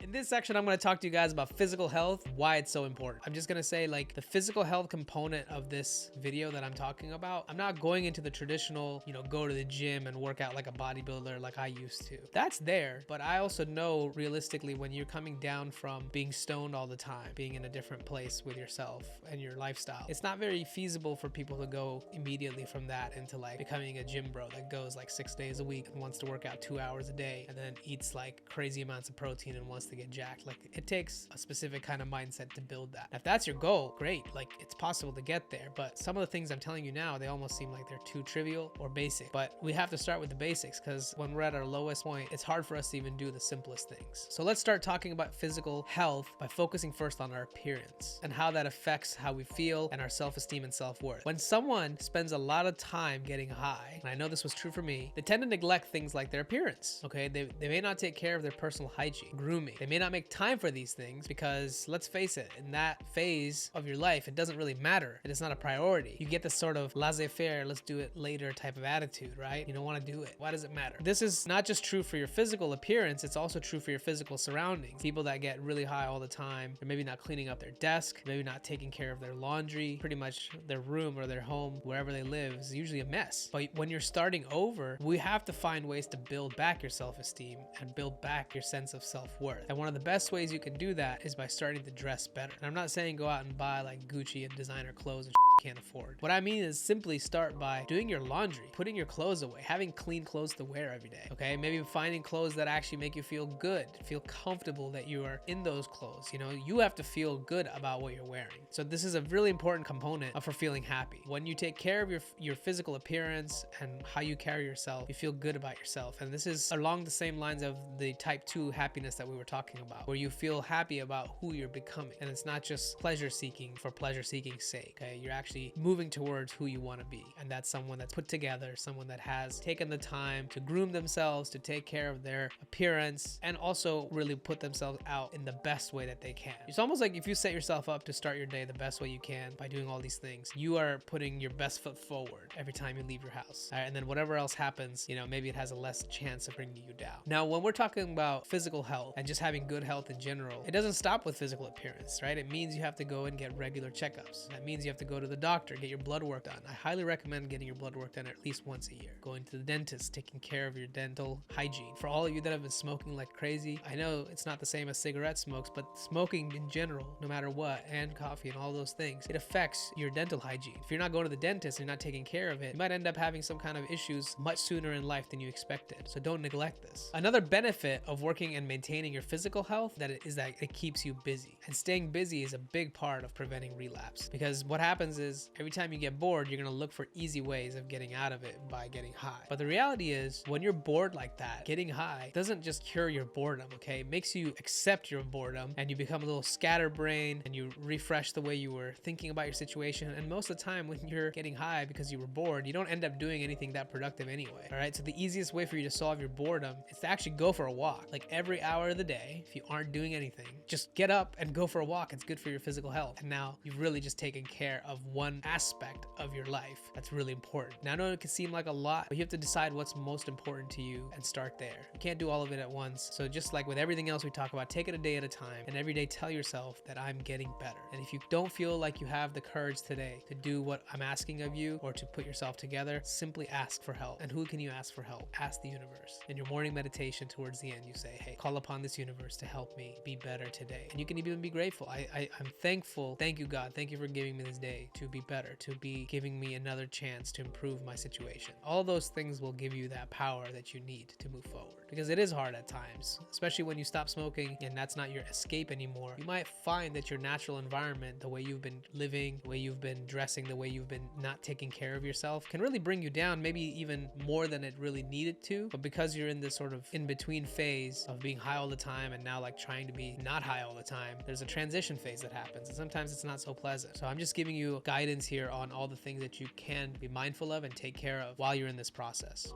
In this section, I'm going to talk to you guys about physical health, why it's so important. I'm just going to say like the physical health component of this video that I'm talking about. I'm not going into the traditional, go to the gym and work out like a bodybuilder like I used to. That's there, but I also know realistically when you're coming down from being stoned all the time, being in a different place with yourself and your lifestyle, it's not very feasible for people to go immediately from that into like becoming a gym bro that goes like 6 days a week and wants to work out 2 hours a day and then eats like crazy amounts of protein and wants to get jacked. Like it takes a specific kind of mindset to build that. Now, if that's your goal, great. Like it's possible to get there, but some of the things I'm telling you now, they almost seem like they're too trivial or basic, but we have to start with the basics because when we're at our lowest point, it's hard for us to even do the simplest things. So let's start talking about physical health by focusing first on our appearance and how that affects how we feel and our self-esteem and self-worth. When someone spends a lot of time getting high, and I know this was true for me, they tend to neglect things like their appearance, okay? They may not take care of their personal hygiene, grooming. They may not make time for these things because let's face it, in that phase of your life, it doesn't really matter. It is not a priority. You get this sort of laissez-faire, let's do it later type of attitude, right? You don't want to do it. Why does it matter? This is not just true for your physical appearance, it's also true for your physical surroundings. People that get really high all the time, they're maybe not cleaning up their desk, maybe not taking care of their laundry, pretty much their room or their home, wherever they live, is usually a mess. But when you're starting over, we have to find ways to build back your self-esteem and build back your sense of self-worth. And one of the best ways you can do that is by starting to dress better. And I'm not saying go out and buy like Gucci and designer clothes and can't afford. What I mean is simply start by doing your laundry, putting your clothes away, having clean clothes to wear every day, okay? Maybe finding clothes that actually make you feel good, feel comfortable that you are in those clothes. You have to feel good about what you're wearing. So this is a really important component for feeling happy. When you take care of your physical appearance and how you carry yourself, you feel good about yourself. And this is along the same lines of the type 2 happiness that we were talking about, where you feel happy about who you're becoming. And it's not just pleasure seeking for pleasure seeking's sake, okay? You're actually moving towards who you want to be. And that's someone that's put together, someone that has taken the time to groom themselves, to take care of their appearance, and also really put themselves out in the best way that they can. It's almost like if you set yourself up to start your day the best way you can by doing all these things, you are putting your best foot forward every time you leave your house. All right, and then whatever else happens, maybe it has a less chance of bringing you down. Now, when we're talking about physical health and just having good health in general, it doesn't stop with physical appearance, right? It means you have to go and get regular checkups. That means you have to go to the doctor, get your blood work done. I highly recommend getting your blood work done at least once a year. Going to the dentist, taking care of your dental hygiene. For all of you that have been smoking like crazy, I know it's not the same as cigarette smokes, but smoking in general, no matter what, and coffee and all those things, it affects your dental hygiene. If you're not going to the dentist and you're not taking care of it, you might end up having some kind of issues much sooner in life than you expected. So don't neglect this. Another benefit of working and maintaining your physical health is that it keeps you busy. And staying busy is a big part of preventing relapse. Because what happens is every time you get bored, you're gonna look for easy ways of getting out of it by getting high. But the reality is when you're bored like that, getting high doesn't just cure your boredom, okay? It makes you accept your boredom and you become a little scatterbrained and you refresh the way you were thinking about your situation. And most of the time when you're getting high because you were bored, you don't end up doing anything that productive anyway, all right? So the easiest way for you to solve your boredom is to actually go for a walk. Like every hour of the day, if you aren't doing anything, just get up and go for a walk. It's good for your physical health. And now you've really just taken care of one aspect of your life that's really important. Now I know it can seem like a lot, but you have to decide what's most important to you and start there. You can't do all of it at once. So just like with everything else we talk about, take it a day at a time and every day tell yourself that I'm getting better. And if you don't feel like you have the courage today to do what I'm asking of you or to put yourself together, simply ask for help. And who can you ask for help? Ask the universe. In your morning meditation towards the end, you say, hey, call upon this universe to help me be better today. And you can even be grateful. I'm thankful. Thank you, God. Thank you for giving me this day to be better, to be giving me another chance to improve my situation. All those things will give you that power that you need to move forward, because it is hard at times, especially when you stop smoking and that's not your escape anymore. You might find that your natural environment, the way you've been living, the way you've been dressing, the way you've been not taking care of yourself can really bring you down, maybe even more than it really needed to. But because you're in this sort of in-between phase of being high all the time and now like trying to be not high all the time, there's a transition phase that happens and sometimes it's not so pleasant. So I'm just giving you guidance here on all the things that you can be mindful of and take care of while you're in this process.